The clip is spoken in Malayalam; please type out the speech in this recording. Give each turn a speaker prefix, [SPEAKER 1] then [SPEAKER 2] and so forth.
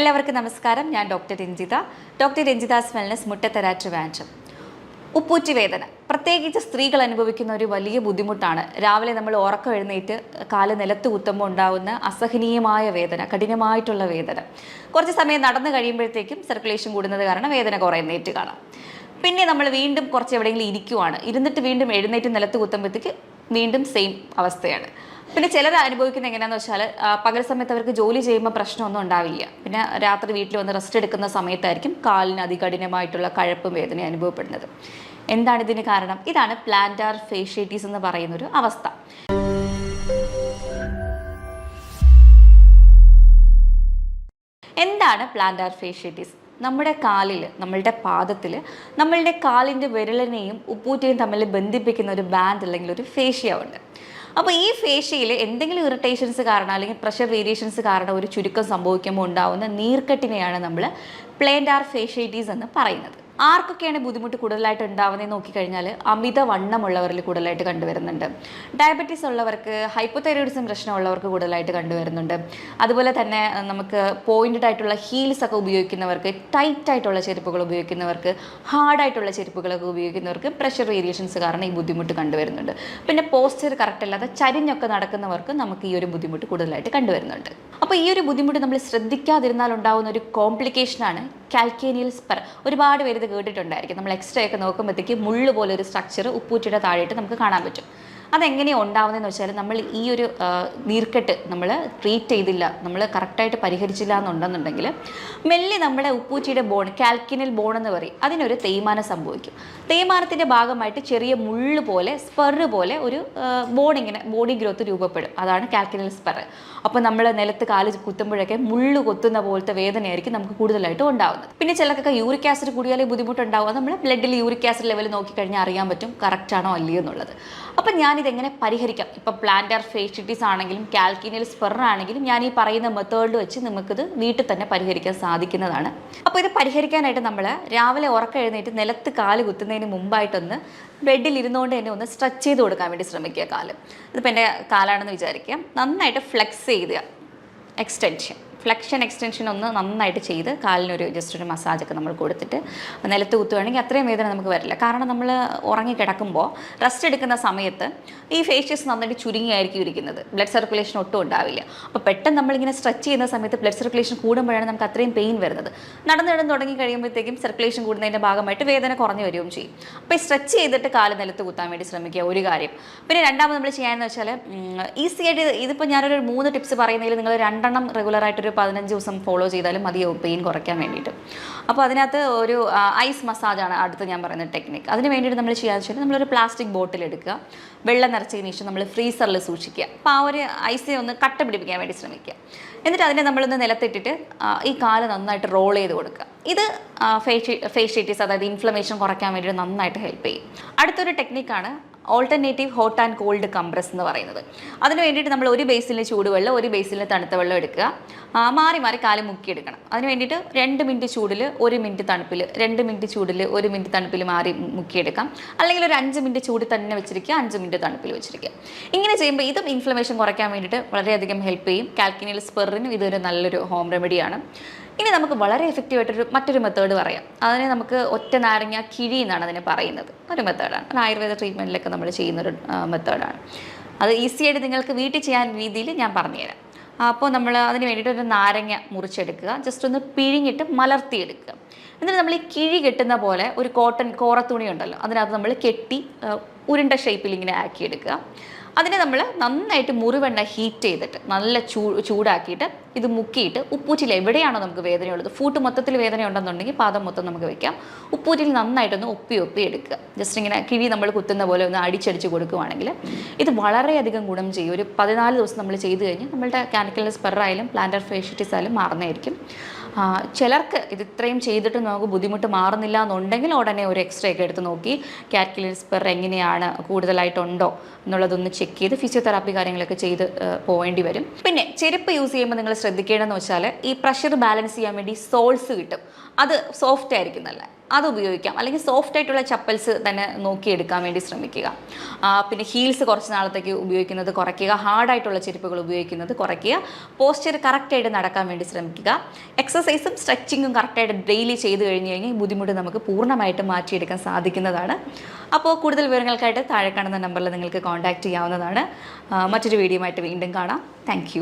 [SPEAKER 1] എല്ലാവർക്കും നമസ്കാരം. ഞാൻ doctor Ranjitha. Doctor Ranjitha's wellness Muttathara Trivandrum. ഉപ്പൂറ്റി വേദന പ്രത്യേകിച്ച് സ്ത്രീകൾ അനുഭവിക്കുന്ന ഒരു വലിയ ബുദ്ധിമുട്ടാണ്. രാവിലെ നമ്മൾ ഉറക്കം എഴുന്നേറ്റ് കാല് നിലത്ത് കുത്തുമ്പോൾ ഉണ്ടാകുന്ന അസഹനീയമായ വേദന, കഠിനമായിട്ടുള്ള വേദന. കുറച്ച് സമയം നടന്നു കഴിയുമ്പോഴത്തേക്കും സർക്കുലേഷൻ കൂടുന്നത് കാരണം വേദന കുറയുന്നേറ്റ് കാണാം. പിന്നെ നമ്മൾ വീണ്ടും കുറച്ച് എവിടെയെങ്കിലും ഇരിക്കുവാണ്, ഇരുന്നിട്ട് വീണ്ടും എഴുന്നേറ്റ് നിലത്ത് കുത്തുമ്പോഴത്തേക്ക് വീണ്ടും സെയിം അവസ്ഥയാണ്. പിന്നെ ചിലർ അനുഭവിക്കുന്നത് എങ്ങനെയാണെന്ന് വെച്ചാൽ പകൽ സമയത്ത് അവർക്ക് ജോലി ചെയ്യുമ്പോൾ പ്രശ്നമൊന്നും ഉണ്ടാവില്ല. പിന്നെ രാത്രി വീട്ടിൽ വന്ന് റെസ്റ്റ് എടുക്കുന്ന സമയത്തായിരിക്കും കാലിന് അതികഠിനമായിട്ടുള്ള കഴപ്പും വേദനയും അനുഭവപ്പെടുന്നത്. എന്താണ് ഇതിന് കാരണം? ഇതാണ് പ്ലാന്റാർ ഫേഷ്യേറ്റീസ് എന്ന് പറയുന്നൊരു അവസ്ഥ. എന്താണ് പ്ലാന്റാർ ഫേഷ്യേറ്റീസ്? നമ്മുടെ കാലിൽ, നമ്മളുടെ പാദത്തിൽ, നമ്മളുടെ കാലിൻ്റെ വിരലിനെയും ഉപ്പൂറ്റിയും തമ്മിൽ ബന്ധിപ്പിക്കുന്ന ഒരു ബാൻഡ് അല്ലെങ്കിൽ ഒരു ഫേഷ്യ ഉണ്ട്. അപ്പോൾ ഈ ഫേഷ്യയിൽ എന്തെങ്കിലും ഇറിറ്റേഷൻസ് കാരണം അല്ലെങ്കിൽ പ്രഷർ വേരിയേഷൻസ് കാരണം ഒരു ചുരുക്കം സംഭവിക്കുമ്പോൾ ഉണ്ടാകുന്ന നീർക്കെട്ടിനെയാണ് നമ്മൾ പ്ലാന്റാർ ഫേഷ്യേറ്റീസ് എന്ന് പറയുന്നത്. ആർക്കൊക്കെയാണ് ബുദ്ധിമുട്ട് കൂടുതലായിട്ട് ഉണ്ടാവുന്നതെന്ന് നോക്കിക്കഴിഞ്ഞാൽ അമിത വണ്ണമുള്ളവരിൽ കൂടുതലായിട്ട് കണ്ടുവരുന്നുണ്ട്. ഡയബറ്റീസ് ഉള്ളവർക്ക്, ഹൈപ്പോതൈറോയിഡിസം പ്രശ്നമുള്ളവർക്ക് കൂടുതലായിട്ട് കണ്ടുവരുന്നുണ്ട്. അതുപോലെ തന്നെ നമുക്ക് പോയിൻറ്റഡ് ആയിട്ടുള്ള ഹീൽസ് ഒക്കെ ഉപയോഗിക്കുന്നവർക്ക്, ടൈറ്റ് ആയിട്ടുള്ള ചെരുപ്പുകൾ ഉപയോഗിക്കുന്നവർക്ക്, ഹാർഡായിട്ടുള്ള ചെരുപ്പുകളൊക്കെ ഉപയോഗിക്കുന്നവർക്ക് പ്രഷർ വേരിയേഷൻസ് കാരണം ഈ ബുദ്ധിമുട്ട് കണ്ടുവരുന്നുണ്ട്. പിന്നെ പോസ്ചർ കറക്റ്റ് അല്ലാതെ ചരിഞ്ഞൊക്കെ നടക്കുന്നവർക്ക് നമുക്ക് ഈ ഒരു ബുദ്ധിമുട്ട് കൂടുതലായിട്ട് കണ്ടുവരുന്നുണ്ട്. അപ്പോൾ ഈ ഒരു ബുദ്ധിമുട്ട് നമ്മൾ ശ്രദ്ധിക്കാതിരുന്നാൽ ഉണ്ടാകുന്ന ഒരു കോംപ്ലിക്കേഷനാണ് കാൽക്കേനിയൽ സ്പർ. ഒരുപാട് പേര് ഇത് കേട്ടിട്ടുണ്ടായിരിക്കും. നമ്മൾ എക്സ്റേ ഒക്കെ നോക്കുമ്പോഴത്തേക്ക് മുള്ളു പോലെ ഒരു സ്ട്രക്ചർ ഉപ്പൂറ്റിയുടെ താഴെയിട്ട് നമുക്ക് കാണാൻ പറ്റും. അതെങ്ങനെയാണ് ഉണ്ടാവുന്നതെന്ന് വെച്ചാൽ നമ്മൾ ഈ ഒരു നീർക്കെട്ട് നമ്മൾ ട്രീറ്റ് ചെയ്തില്ല, നമ്മൾ കറക്റ്റായിട്ട് പരിഹരിച്ചില്ല എന്നുണ്ടെന്നുണ്ടെങ്കിൽ മെല്ലെ നമ്മുടെ ഉപ്പൂറ്റിയുടെ ബോൺ, കാൽക്കിനൽ ബോൺ എന്ന് പറയും, അതിനൊരു തേയ്മാനം സംഭവിക്കും. തേയ്മാനത്തിൻ്റെ ഭാഗമായിട്ട് ചെറിയ മുള്ളു പോലെ, സ്പെറ് പോലെ ഒരു ബോൺ, ഇങ്ങനെ ബോഡി ഗ്രോത്ത് രൂപപ്പെടും. അതാണ് കാൽക്കിനൽ സ്പെർ. അപ്പോൾ നമ്മൾ നിലത്ത് കാല് കുത്തുമ്പോഴൊക്കെ മുള്ളു കൊത്തുന്ന പോലത്തെ വേദനയായിരിക്കും നമുക്ക് കൂടുതലായിട്ടും ഉണ്ടാകുന്നത്. പിന്നെ ചിലർക്കൊക്കെ യൂറിക് ആസിഡ് കൂടിയാലേ ബുദ്ധിമുട്ടുണ്ടാവുക. നമ്മൾ ബ്ലഡിൽ യൂറിക് ആസിഡ് ലെവൽ നോക്കിക്കഴിഞ്ഞാൽ അറിയാൻ പറ്റും കറക്റ്റാണോ അല്ലയോ എന്നുള്ളത്. അപ്പം ഞാനിതെങ്ങനെ പരിഹരിക്കാം? ഇപ്പം പ്ലാന്റാർ ഫേഷ്യേറ്റീസ് ആണെങ്കിലും കാൽക്കിനിയൽ സ്പെർ ആണെങ്കിലും ഞാൻ ഈ പറയുന്ന മെത്തേഡ് വെച്ച് നമുക്കിത് വീട്ടിൽ തന്നെ പരിഹരിക്കാൻ സാധിക്കുന്നതാണ്. അപ്പോൾ ഇത് പരിഹരിക്കാനായിട്ട് നമ്മൾ രാവിലെ ഉറക്കം എഴുന്നേറ്റ് നിലത്ത് കാല് കുത്തുന്നതിന് മുമ്പായിട്ടൊന്ന് ബെഡിൽ ഇരുന്നുകൊണ്ട് തന്നെ ഒന്ന് സ്ട്രെച്ച് ചെയ്ത് കൊടുക്കാൻ വേണ്ടി ശ്രമിക്കുക. കാല്, ഇതിപ്പോൾ എൻ്റെ കാലാണെന്ന് വിചാരിക്കുക, നന്നായിട്ട് ഫ്ലെക്സ് ചെയ്യുക. ഫ്ലെക്ഷൻ എക്സ്റ്റൻഷൻ ഒന്ന് നന്നായിട്ട് ചെയ്ത് കാലിനൊരു ജസ്റ്റ് ഒരു മസാജൊക്കെ നമ്മൾ കൊടുത്തിട്ട് നിലത്ത് കുത്തുകയാണെങ്കിൽ അത്രയും വേദന നമുക്ക് വരില്ല. കാരണം നമ്മൾ ഉറങ്ങി കിടക്കുമ്പോൾ റെസ്റ്റ് എടുക്കുന്ന സമയത്ത് ഈ ഫേഷ്യസ് നന്നായിട്ട് ചുരുങ്ങിയായിരിക്കും ഇരിക്കുന്നത്, ബ്ലഡ് സർക്കുലേഷൻ ഒട്ടും ഉണ്ടാവില്ല. അപ്പോൾ പെട്ടെന്ന് നമ്മളിങ്ങനെ സ്ട്രെച്ച് ചെയ്യുന്ന സമയത്ത് ബ്ലഡ് സർക്കുലേഷൻ കൂടുമ്പോഴാണ് നമുക്ക് അത്രയും പെയിൻ വരുന്നത്. നടന്ന് തുടങ്ങി കഴിയുമ്പോഴത്തേക്കും സർക്കുലേഷൻ കൂടുന്നതിൻ്റെ ഭാഗമായിട്ട് വേദന കുറഞ്ഞു വരികയും ചെയ്യും. അപ്പോൾ ഈ സ്ട്രെച്ച് ചെയ്തിട്ട് കാല് നിലത്ത് കുത്താൻ വേണ്ടി ശ്രമിക്കുക, ഒരു കാര്യം. പിന്നെ രണ്ടാമത് നമ്മൾ ചെയ്യാമെന്ന് വെച്ചാൽ ഈസി ആയിട്ട്, ഇതിപ്പോൾ ഞാനൊരു 3 ടിപ്സ് പറയുന്നതിൽ നിങ്ങൾ 2 എണ്ണം റെഗുലറായിട്ടൊരു 15 ദിവസം ഫോളോ ചെയ്താലും മതിയാവും പെയിൻ കുറയ്ക്കാൻ വേണ്ടിയിട്ട്. അപ്പോൾ അതിനകത്ത് ഒരു ഐസ് മസാജാണ് അടുത്ത് ഞാൻ പറയുന്ന ടെക്നിക്ക്. അതിന് വേണ്ടിയിട്ട് നമ്മൾ ചെയ്യാന്ന് വെച്ചാൽ നമ്മളൊരു പ്ലാസ്റ്റിക് ബോട്ടിൽ എടുക്കുക, വെള്ളം നിറച്ചതിന് ശേഷം നമ്മൾ ഫ്രീസറിൽ സൂക്ഷിക്കുക. അപ്പോൾ ആ ഒരു ഐസിനെ ഒന്ന് കട്ട പിടിപ്പിക്കാൻ വേണ്ടി ശ്രമിക്കുക. എന്നിട്ട് അതിനെ നമ്മളൊന്ന് നിലത്തിട്ടിട്ട് ഈ കാല് നന്നായിട്ട് റോൾ ചെയ്ത് കൊടുക്കുക. ഇത് ഫേഷ്യേറ്റീസ്, അതായത് ഇൻഫ്ലമേഷൻ കുറയ്ക്കാൻ വേണ്ടിയിട്ട് നന്നായിട്ട് ഹെൽപ്പ് ചെയ്യും. അടുത്തൊരു ടെക്നിക്കാണ് alternative hot and cold compress എന്ന് പറയുന്നത്. അതിന് വേണ്ടിയിട്ട് നമ്മൾ ഒരു ബേസിലിന് ചൂടുവെള്ളം, ഒരു ബേസിലിന് തണുത്ത വെള്ളം എടുക്കുക, മാറി മാറി കാല് മുക്കിയെടുക്കണം. അതിന് വേണ്ടിയിട്ട് 2 മിനിറ്റ് ചൂടിൽ 1 മിനിറ്റ് തണുപ്പിൽ, 2 മിനിറ്റ് ചൂടിൽ 1 മിനിറ്റ് തണുപ്പിൽ മാറി മുക്കിയെടുക്കാം. അല്ലെങ്കിൽ ഒരു 5 മിനിറ്റ് ചൂട് തന്നെ വെച്ചിരിക്കുക, 5 മിനിറ്റ് തണുപ്പിൽ വെച്ചിരിക്കുക. ഇങ്ങനെ ചെയ്യുമ്പോൾ ഇതും ഇൻഫ്ലമേഷൻ കുറയ്ക്കാൻ വേണ്ടിയിട്ട് വളരെയധികം ഹെൽപ്പ് ചെയ്യും. കാൽക്കിനിയൽ സ്പെറിനും ഇതൊരു നല്ലൊരു ഹോം റെമഡിയാണ്. ഇനി നമുക്ക് വളരെ എഫക്റ്റീവായിട്ടൊരു മറ്റൊരു മെത്തേഡ് പറയാം. അതിനെ നമുക്ക് ഒറ്റ നാരങ്ങ കിഴി എന്നാണ് അതിനെ പറയുന്നത്. ഒരു മെത്തേഡാണ്, അത് ആയുർവേദ ട്രീറ്റ്മെൻറ്റിലൊക്കെ നമ്മൾ ചെയ്യുന്നൊരു മെത്തേഡാണ്. അത് ഈസിയായിട്ട് നിങ്ങൾക്ക് വീട്ടിൽ ചെയ്യാൻ രീതിയിൽ ഞാൻ പറഞ്ഞുതരാം. അപ്പോൾ നമ്മൾ അതിന് വേണ്ടിയിട്ട് ഒരു നാരങ്ങ മുറിച്ചെടുക്കുക, ജസ്റ്റ് ഒന്ന് പിഴിഞ്ഞിട്ട് മലർത്തിയെടുക്കുക. എന്നിട്ട് നമ്മൾ ഈ കിഴി കെട്ടുന്ന പോലെ ഒരു കോറത്തുണി ഉണ്ടല്ലോ, അതിനകത്ത് നമ്മൾ കെട്ടി ഉരുണ്ട ഷേപ്പിൽ ഇങ്ങനെ ആക്കിയെടുക്കുക. അതിനെ നമ്മൾ നന്നായിട്ട് മുറിവെണ്ണ ഹീറ്റ് ചെയ്തിട്ട് നല്ല ചൂടാക്കിയിട്ട് ഇത് മുക്കിയിട്ട് ഉപ്പൂറ്റിൽ എവിടെയാണോ നമുക്ക് വേദനയുള്ളത്, ഫൂട്ട് മൊത്തത്തിൽ വേദന ഉണ്ടെന്നുണ്ടെങ്കിൽ പാദം മൊത്തം നമുക്ക് വെക്കാം. ഉപ്പൂറ്റിൽ നന്നായിട്ടൊന്ന് ഒപ്പി എടുക്കുക. ജസ്റ്റ് ഇങ്ങനെ കിഴി നമ്മൾ കുത്തുന്ന പോലെ ഒന്ന് അടിച്ചടിച്ച് കൊടുക്കുകയാണെങ്കിൽ ഇത് വളരെയധികം ഗുണം ചെയ്യും. ഒരു 14 ദിവസം നമ്മൾ ചെയ്ത് കഴിഞ്ഞാൽ നമ്മളുടെ കാൽക്കിനൽ സ്പെർ ആയാലും പ്ലാന്റാർ ഫേഷ്യേറ്റീസ് ആയാലും മാറുന്നതായിരിക്കും. ചിലർക്ക് ഇത് ഇത്രയും ചെയ്തിട്ട് നമുക്ക് ബുദ്ധിമുട്ട് മാറുന്നില്ല എന്നുണ്ടെങ്കിൽ ഉടനെ ഒരു എക്സ്റേ ഒക്കെ എടുത്ത് നോക്കി കാൽക്കിനൽ സ്പെർ എങ്ങനെയാണ്, കൂടുതലായിട്ടുണ്ടോ എന്നുള്ളതൊന്ന് ചെക്ക് ചെയ്ത് ഫിസിയോതെറാപ്പി കാര്യങ്ങളൊക്കെ ചെയ്ത് പോവേണ്ടി വരും. പിന്നെ ചെരുപ്പ് യൂസ് ചെയ്യുമ്പോൾ നിങ്ങൾ ശ്രദ്ധിക്കേണ്ടതെന്ന് വെച്ചാൽ ഈ പ്രഷർ ബാലൻസ് ചെയ്യാൻ വേണ്ടി സോൾസ് കിട്ടും. അത് സോഫ്റ്റ് ആയിരിക്കും, നല്ല അത് ഉപയോഗിക്കാം. അല്ലെങ്കിൽ സോഫ്റ്റ് ആയിട്ടുള്ള ചപ്പൽസ് തന്നെ നോക്കിയെടുക്കാൻ വേണ്ടി ശ്രമിക്കുക. പിന്നെ ഹീൽസ് കുറച്ച് നാളത്തേക്ക് ഉപയോഗിക്കുന്നത് കുറയ്ക്കുക. ഹാർഡായിട്ടുള്ള ചെരുപ്പുകൾ ഉപയോഗിക്കുന്നത് കുറയ്ക്കുക. പോസ്ചർ കറക്റ്റായിട്ട് നടക്കാൻ വേണ്ടി ശ്രമിക്കുക. എക്സസൈസും സ്ട്രെച്ചിങ്ങും കറക്റ്റായിട്ട് ഡെയിലി ചെയ്ത് കഴിഞ്ഞ് കഴിഞ്ഞാൽ ഈ ബുദ്ധിമുട്ട് നമുക്ക് പൂർണ്ണമായിട്ട് മാറ്റിയെടുക്കാൻ സാധിക്കുന്നതാണ്. അപ്പോൾ കൂടുതൽ വിവരങ്ങൾക്കായിട്ട് താഴെ കാണുന്ന നമ്പറിൽ നിങ്ങൾക്ക് കോൺടാക്റ്റ് ചെയ്യാവുന്നതാണ്. മറ്റൊരു വീഡിയോ ആയിട്ട് വീണ്ടും കാണാം. താങ്ക്